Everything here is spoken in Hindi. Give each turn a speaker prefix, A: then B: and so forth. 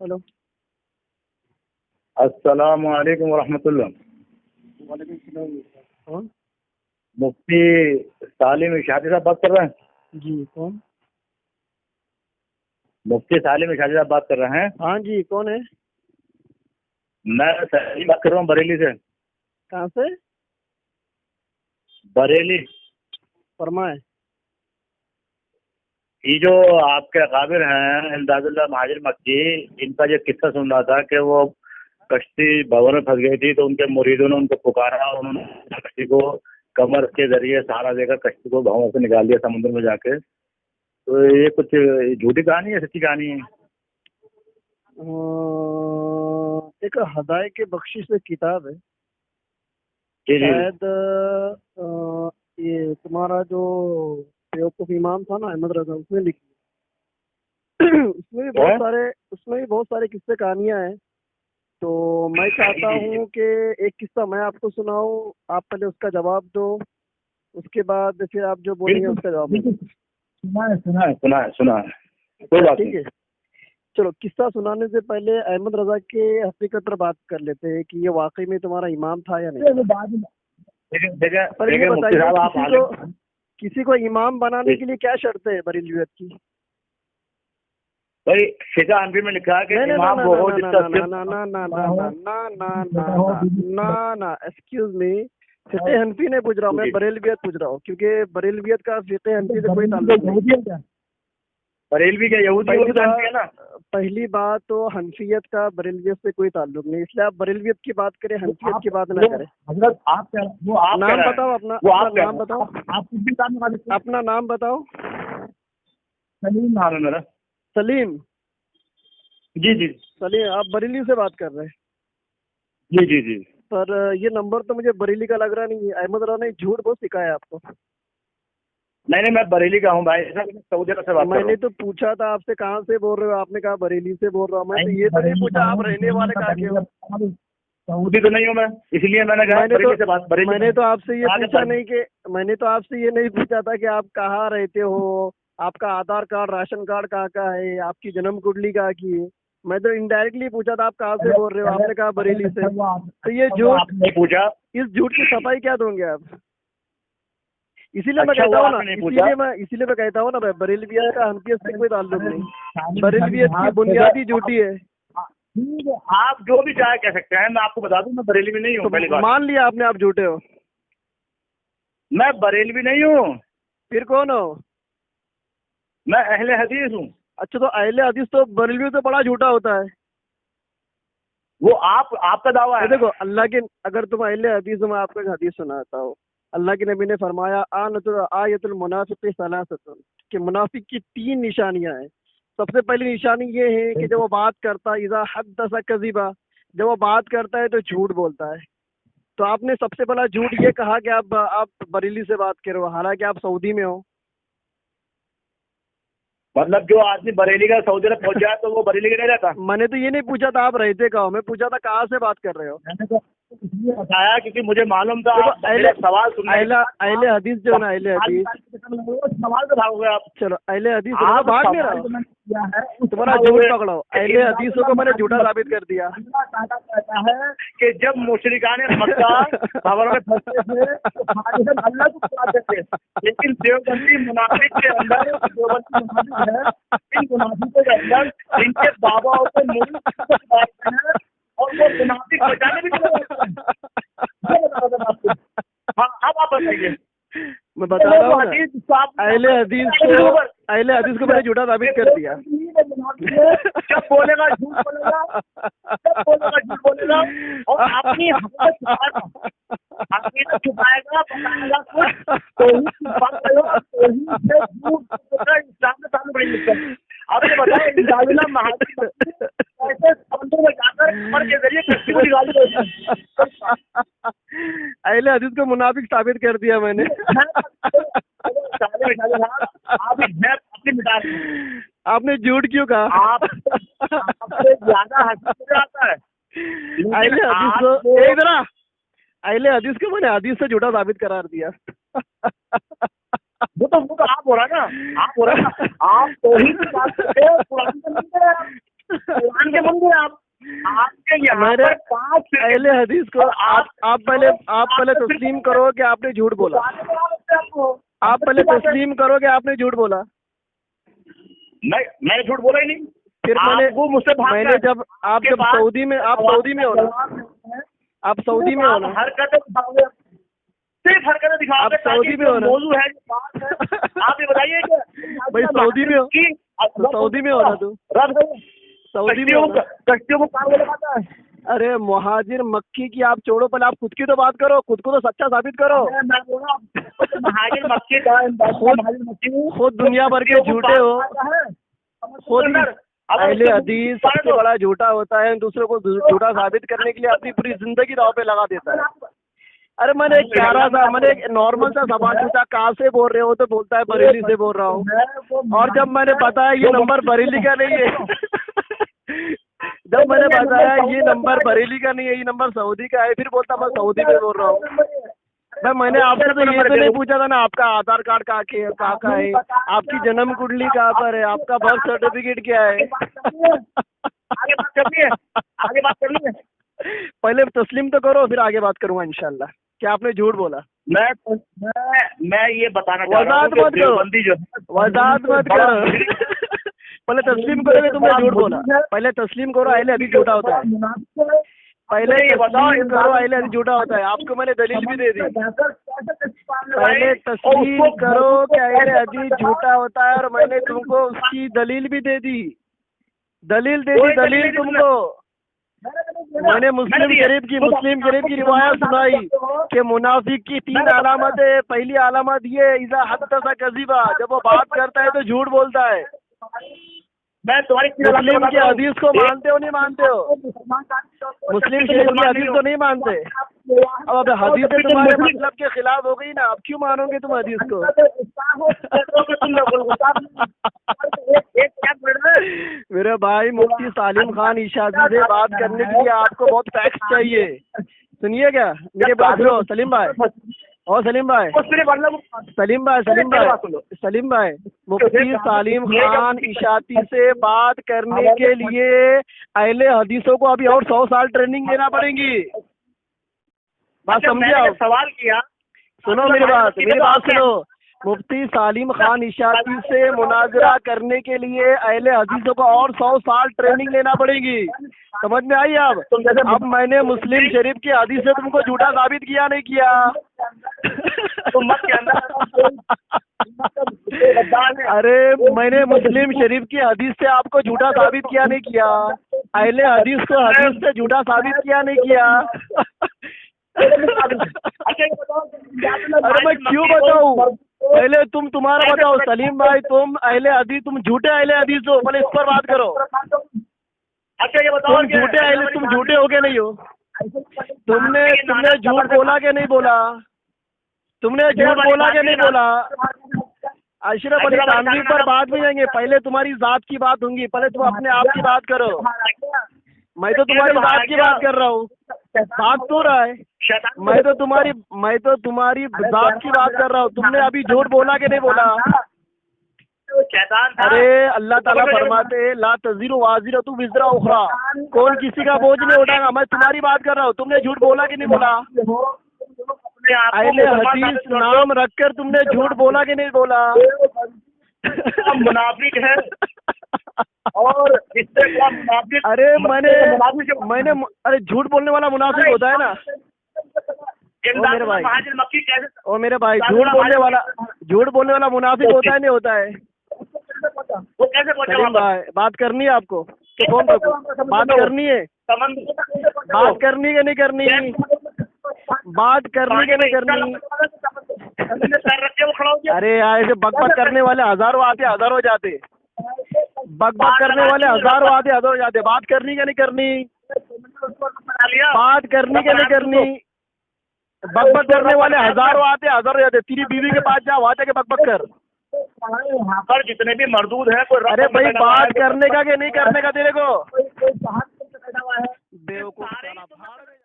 A: हेलो।
B: अस्सलाम वालेकुम वरहमतुल्लाह।
A: वालेकुम सलाम। कौन?
B: मुफ्ती सालिम इरशादी साहब बात कर रहे हैं?
A: जी कौन?
B: मुफ्ती सालिम इरशादी साहब बात कर रहे हैं?
A: हाँ जी, कौन है?
B: मैं सलीम बात कर रहा हूँ बरेली से।
A: कहाँ से?
B: बरेली।
A: फरमाए।
B: ये जो आपके अकाबिर हैं इमदादुल्लाह महाजिर मक्की, इनका जो किस्सा सुन रहा था कि वो कश्ती भंवर में फंस गई थी, तो उनके मुरीदों ने उनको पुकारा और उन्होंने कश्ती को कमर के जरिए सहारा देकर कश्ती को भंवर से निकाल दिया समुद्र में जाके। तो ये कुछ झूठी कहानी है, सच्ची कहानी है?
A: एक हदाय के बख्शिश एक किताब है।
B: जी जी
A: शायद ये तुम्हारा जो बेवकूफ इमाम था ना, अहमद रजा, उसने लिखी। उसमें भी बहुत
B: है?
A: सारे उसमें भी बहुत सारे किस्से कहानियां हैं। तो मैं चाहता हूँ कि एक किस्सा मैं आपको सुनाऊं, आप पहले उसका जवाब दो, उसके बाद फिर आप जो बोलेंगे
B: बिल्कुल
A: उसका जवाब मैं
B: बिल्कुल।
A: दूंगा।
B: सुना है कोई बात
A: ठीक
B: नहीं।
A: है। चलो, किस्सा सुनाने से पहले अहमद रजा के हकीकत पर बात कर लेते हैं कि ये वाकई में तुम्हारा इमाम था या नहीं।
B: वो बाद में देखिए देखिए
A: पर ये
B: देखिए मुफ्ती
A: बताइए,
B: साहब आप आगे।
A: किसी को इमाम बनाने के लिए क्या शर्त है बरेलवियत की?
B: भाई शिजा हनफी में लिखा है कि
A: नहीं नहीं
B: इमाम
A: ना
B: वो
A: ना
B: हो
A: ना ना
B: जिसका
A: ना ना ना ना ना ना ना ना ना ना ना एक्सक्यूज मी। फिक़े हनफी नहीं पूछ रहा हूँ मैं, बरेलवियत पूछ रहा हूँ, क्योंकि बरेलवियत का फिक़े हनफी से कोई ताल्लुक नहीं।
B: बरेलवी के यहूदी वो जानते हैं ना।
A: पहली बात तो हनफियत का बरेलवियत से कोई ताल्लुक नहीं, इसलिए आप बरेलवियत की बात करें, हनफियत की बात ना करें।
B: हजरत आप क्या वो आप
A: नाम बताओ अपना, नाम बताओ,
B: आप कुछ भी काम
A: अपना नाम बताओ।
B: सलीम नाम है मेरा।
A: सलीम।
B: जी जी
A: सलीम, आप बरेली से बात कर रहे हैं?
B: जी जी जी।
A: पर ये नंबर तो मुझे बरेली का लग रहा नहीं है। अहमद रजा ने झूठ बहुत सिखाया आपको।
B: नहीं मैं बरेली का हूँ भाई, सऊदी अरब से बात कर रहा
A: मैंने
B: हूँ।
A: तो पूछा था आपसे कहाँ से बोल रहे हो, आपने कहा बरेली से बोल रहा हूँ। मैं तो ये तो नहीं पूछा आप रहने वाले कहाँ के हो।
B: सऊदी तो नहीं हूँ मैं, इसलिए मैंने कहा बरेली से बात।
A: मैंने तो आपसे ये पूछा नहीं कि मैंने तो आपसे ये नहीं पूछा था कि आप कहाँ रहते हो, आपका आधार कार्ड राशन कार्ड कहाँ का है, आपकी जन्म कुंडली कहाँ की है। मैं तो इनडायरेक्टली पूछा था आप कहाँ से बोल रहे हो, आपने कहा बरेली से। तो ये झूठ,
B: आपने पूछा,
A: इस झूठ की सफाई क्या दोगे आप? इसीलिए मैं
B: अच्छा
A: कहता
B: वो
A: हूँ ना,
B: आपने नहीं पूछा।
A: इसीलिए मैं कहता हूँ ना भाई, बरेलवियत का हनफियत से कोई ताल्लुक नहीं। बरेलवियत की बुनियादी झूठी है।
B: ठीक है, आप जो भी चाहे कह सकते हैं, मैं आपको बता दूं मैं बरेली में नहीं हूँ। पहली
A: तो
B: बात,
A: मान लिया आपने आप झूठे हो,
B: मैं बरेलवी नहीं हूँ,
A: फिर कौन हो?
B: मैं अहले हदीस हूँ।
A: अच्छा, तो अहले हदीस तो बरेलवी से बड़ा झूठा होता है।
B: वो आपका दावा है।
A: देखो, अल्लाह के, अगर तुम अहले हदीस हो, मैं आपको एक हदीस सुनाता हूँ। अल्लाह के नबी ने फरमाया आयतुल मुनाफिक सलासतुन, कि मुनाफिक की 3 निशानियां हैं। सबसे पहली निशानी ये है कि जब वो बात करता है, इज़ा हद्दसा कज़िबा, जब वो बात करता है तो झूठ बोलता है। तो आपने सबसे पहला झूठ ये कहा कि आप बरेली से बात कर रहे हो, हालांकि आप सऊदी में हो।
B: मतलब जो आदमी बरेली का सऊदी अरब पहुंचा है तो वो बरेली का नहीं रहता।
A: मैंने तो ये नहीं पूछा था आप रहते कहाँ हो, मैं पूछा था कहाँ से बात कर रहे हो।
B: मैंने तो इसलिए बताया क्योंकि मुझे मालूम था
A: देखो,
B: आप मेरा सवाल सुनने
A: अहले हदीस जो है ना, अहले हदीस,
B: सवाल पे भागोगे आप।
A: चलो अहले हदीस हो ना, भाग नहीं रहा
B: सवाल जो
A: हूँ,
B: मैंने किया है
A: तुम्हारा झूठ पकड़ो। अहले हदीसों को मैंने झूठा साबित कर दिया।
B: अल्लाह ताला कहता है कि जब मुशरिकाने मक्का खबर में फंसते थे तो खालिदन अल्लाह को बुलाते थे, लेकिन देवबंदी मुनाफिक के अंदर, देवबंदी मुनाफिक है, इन मुनाफिकों के अंदर इनके बाबाओं को मुल्क को बुलाते हैं और वो मुनाफिक बचाने भी चले जाते हैं। ये बता रहा था आपको। हाँ, अब आप बताइए।
A: मैं बता रहा हूँ ना, अहले हदीस को मैंने झूठा साबित कर दिया।
B: जब बोलेगा झूठ बोलेगा, जब बोलेगा झूठ बोलेगा और अपनी हकीकत छुपाएगा, बताएगा कुछ तो ही से झूठ इस्लाम में ताल्लुक नहीं मिलता। अब ये बताओ, इमदादुल्लाह महाजिर कैसे समुद्र में जाकर कमर के जरिए कश्ती को निकाल दिया।
A: अहले हदीस को मुनाफिक साबित कर दिया मैंने।
B: अपनी मिटा रहे हैं।
A: आपने झूठ क्यों कहा?
B: आपसे ज्यादा हंसी आता है।
A: अहले हदीस को अहले हदीस को मैंने हदीस से झूठा साबित करार दिया।
B: वो तो आप हो रहा ना, आप हो रहा ना, आप तो ही बात करते हो, कुरान को नहीं कर रहे आप। कुरान के मुंडे आपके यहाँ पर 5
A: अहले हदीस को आप पहले तस्लीम करो कि आपने झूठ बोला। आप पहले तस्लीम करो कि आपने झूठ बोला।
B: मैंने झूठ बोला ही नहीं।
A: फिर
B: वो मुझसे
A: मैंने जब सऊदी में हो ना, आप सऊदी में हो ना,
B: हरकतें सिर्फ हरकतें दिखाओ।
A: आप सऊदी में हो ना,
B: मौजूद है आप ये बताइए कि
A: भाई सऊदी में हो, सऊदी में हो ना तू, सऊदी में हो ना?
B: कश्तियों को पार लगाता है।
A: अरे मुहाजिर मक्की की आप छोड़ो, पहले आप खुद की तो बात करो, खुद को तो सच्चा साबित करो।
B: महाजिर मक्की का
A: खुद दुनिया भर के झूठे हो, खुद अहले हदीस सबसे बड़ा झूठा होता है, दूसरों को झूठा साबित करने के लिए अपनी पूरी जिंदगी दांव पे लगा देता है। अरे मैंने एक प्यारा सा, मैंने एक नॉर्मल सा सवाल पूछा, कहाँ से बोल रहे हो, तो बोलता है बरेली से बोल रहा हूँ। और जब मैंने बताया ये नंबर बरेली का नहीं है जब मैंने बताया ये नंबर बरेली का नहीं है, ये नंबर सऊदी का है, फिर बोलता मैं सऊदी में बोल रहा हूँ। मैंने आपसे तो ये तो नहीं पूछा था ना आपका आधार कार्ड कहाँ का है, आपकी जन्म कुंडली कहाँ पर है, आपका बर्थ सर्टिफिकेट क्या है।
B: आगे बात करनी है।
A: पहले तस्लीम तो करो, फिर आगे बात करूंगा इंशाल्लाह। क्या आपने झूठ बोला?
B: मैं ये बताना चाह रहा हूँ
A: वजाहत मत करो पहले तस्लीम करो कि तुमने झूठ बोला। पहले तस्लीम करो, अहले हदीस झूठा होता है। पहले तस्लीम करो, अहले हदीस झूठा होता है। आपको मैंने दलील भी दे दी। पहले तस्लीम करो कि अहले हदीस झूठा होता है, और मैंने तुमको उसकी दलील भी दे दी। दलील तुमको मैंने मुस्लिम शरीफ की रिवायत सुनाई कि मुनाफिक की 3 अलामतें। पहली अलामत ये इज़ा हद्दसा कज़िबा, जब वो बात करता है तो झूठ बोलता है।
B: मैं तुम्हारी
A: मुस्लिम की हदीस को मानते हो नहीं मानते हो? मुस्लिम शरीफ की हदीस तो नहीं मानते। अब हदीस तुम्हारे मतलब के खिलाफ हो गई ना, अब क्यों मानोगे तुम हदीस को? मेरे भाई मुफ्ती सालिम खान इशादी से बात करने के लिए आपको बहुत फैक्ट्स चाहिए। सुनिए क्या मेरे बात सुनो सलीम भाई, और सलीम भाई मुफ्ती सालिम खान इशाती से बात करने के लिए अहले हदीसों को अभी और 100 साल ट्रेनिंग देना पड़ेगी। बात समझे आप?
B: सवाल किया,
A: सुनो मेरी बात सुनो। मुफ्ती सालिम खान इशाती से मुनाजरा करने के लिए अहले हदीसों को और 100 साल ट्रेनिंग लेना पड़ेगी। समझ में आई आप? अब मैंने मुस्लिम शरीफ की हदीस से तुमको झूठा साबित किया नहीं किया? अरे मैंने मुस्लिम शरीफ की हदीस से आपको झूठा साबित किया नहीं किया? अहले हदीस को हदीस से झूठा साबित किया नहीं किया? अरे मैं क्यों बताऊं? पहले तुम्हारा बताओ सलीम भाई, तुम अहले हदीस, तुम झूठे अहले हदीस हो, पहले इस पर बात करो।
B: अच्छा ये बताओ,
A: तुम झूठे हो के नहीं हो? तुमने झूठ बोला के नहीं बोला? तुमने झूठ बोला के नहीं बोला? अशरफ अली थानवी पर बात भी जाएंगे, पहले तुम्हारी जात की बात होंगी, पहले तुम अपने आप की बात करो। मैं तो तुम्हारी जात की बात कर रहा हूँ, बात तो रहा है। मैं तो तुम्हारी जात की बात कर रहा हूँ। तुमने अभी झूठ बोला कि नहीं बोला? अरे अल्लाह ताला फरमाते ला तज़ीरु वाज़िरतु विज़रा उख़रा, कौन किसी का बोझ नहीं उठाएगा। मैं तुम्हारी बात कर रहा हूँ। तुमने झूठ बोला कि नहीं बोला? अहले हदीस नाम रखकर तुमने झूठ बोला कि नहीं बोला?
B: मुनाफिक है और इससे मुनाफिक।
A: अरे मैंने अरे झूठ बोलने वाला मुनाफिक होता है ना। ओ मेरे भाई झूठ बोलने वाला मुनाफिक होता है नहीं होता है?
B: वो कैसे
A: सलीम भाई बात करनी है आपको कि कौन बात करनी है? बात करनी है नहीं करनी? बात करनी है नहीं करनी? अरे ऐसे बकबक करने वाले हजारों आते हजारों जाते, बकबक करने वाले हजारों आते हजारों जाते। बात करनी है नहीं करनी? बात करनी है नहीं करनी? बकबक करने वाले हजारों आते हजारों जाते। तेरी बीवी के पास जा, वहां जाके बकबक कर।
B: यहाँ पर जितने भी मर्दूद हैं,
A: अरे भाई बात करने का कि नहीं करने का तेरे को? बेवकूफ।